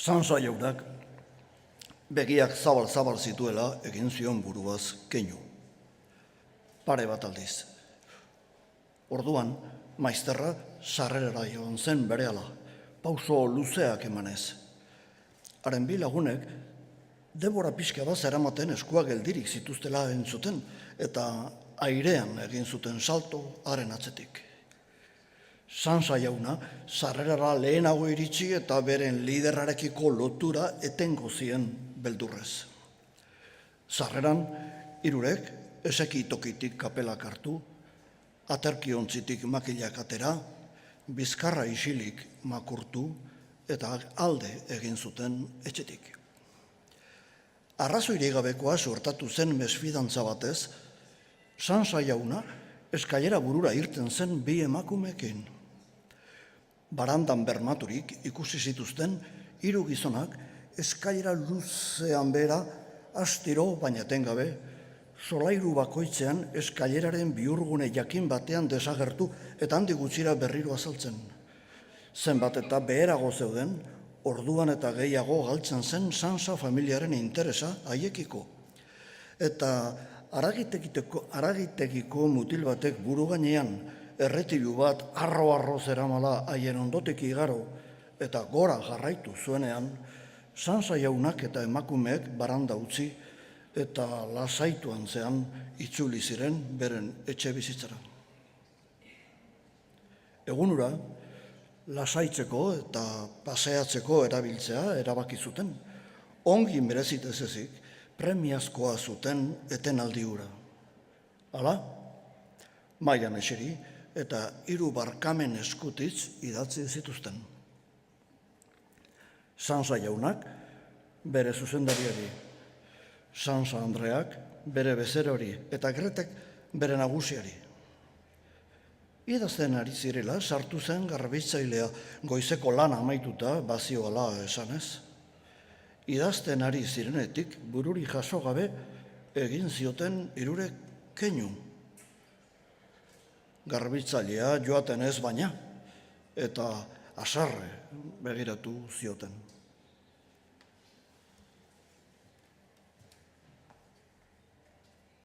Sansa jaunak begiak zabal-zabal zituela egin zion buruaz keinu. Pare bat aldiz. Orduan, maizterra sarrerara joan zen berehala, pauso luzeak emanez. Haren bi lagunek, denbora pixka bat zeramaten eskuak geldirik zituztela entzuten, eta airean egin zuten salto haren atzetik. Sansa jauna sarrerara lehenago iritsi eta beren liderrarekiko lotura etengo zien beldurrez. Sarreran, hirurek eseki tokitik kapelak hartu, aterkiontzitik makilak atera, bizkarra isilik makurtu eta alde egin zuten etxetik. Arrazoirik gabekoa suertatu zen mesfidantza batez, Sansa jauna eskailera burura irten zen bi emakumeekin. Barandan bermaturik ikusi zituzten hiru gizonak eskailera luzean behera astiro baina etengabe, solairu bakoitzean eskaileraren bihurgune jakin batean desagertu eta handik gutxira berriro azaltzen. Zenbat eta beherago zeuden, orduan eta gehiago galtzen zen Sansa familiaren interesa haiekiko. Eta haragitegiko mutil batek buru gainean erretilu bat arro-arro zeramala haien ondotik igaro eta gora jarraitu zuenean, Sansa jaunak eta emakumeek baranda utzi eta lasaituan zean itzuli ziren beren etxe bizitzara. Egunura, lasaitzeko eta paseatzeko erabiltzea erabaki zuten, ongi merezitez ezik, premiazkoa zuten etenaldi hura. Hala, mailan eseri eta 3 barkamen eskutitz idatzi zituzten. Sansa jaunak bere zuzendariari, Sansa andreak bere bezerori eta Gretek bere nagusiari. Idazten ari zirela sartu zen garbitzailea goizeko lana amaituta bazioala esanez. Idazten ari zirenetik bururi jaso gabe egin zioten hirurek keinu. Garbitzailea joaten ez baina eta haserre begiratu zioten.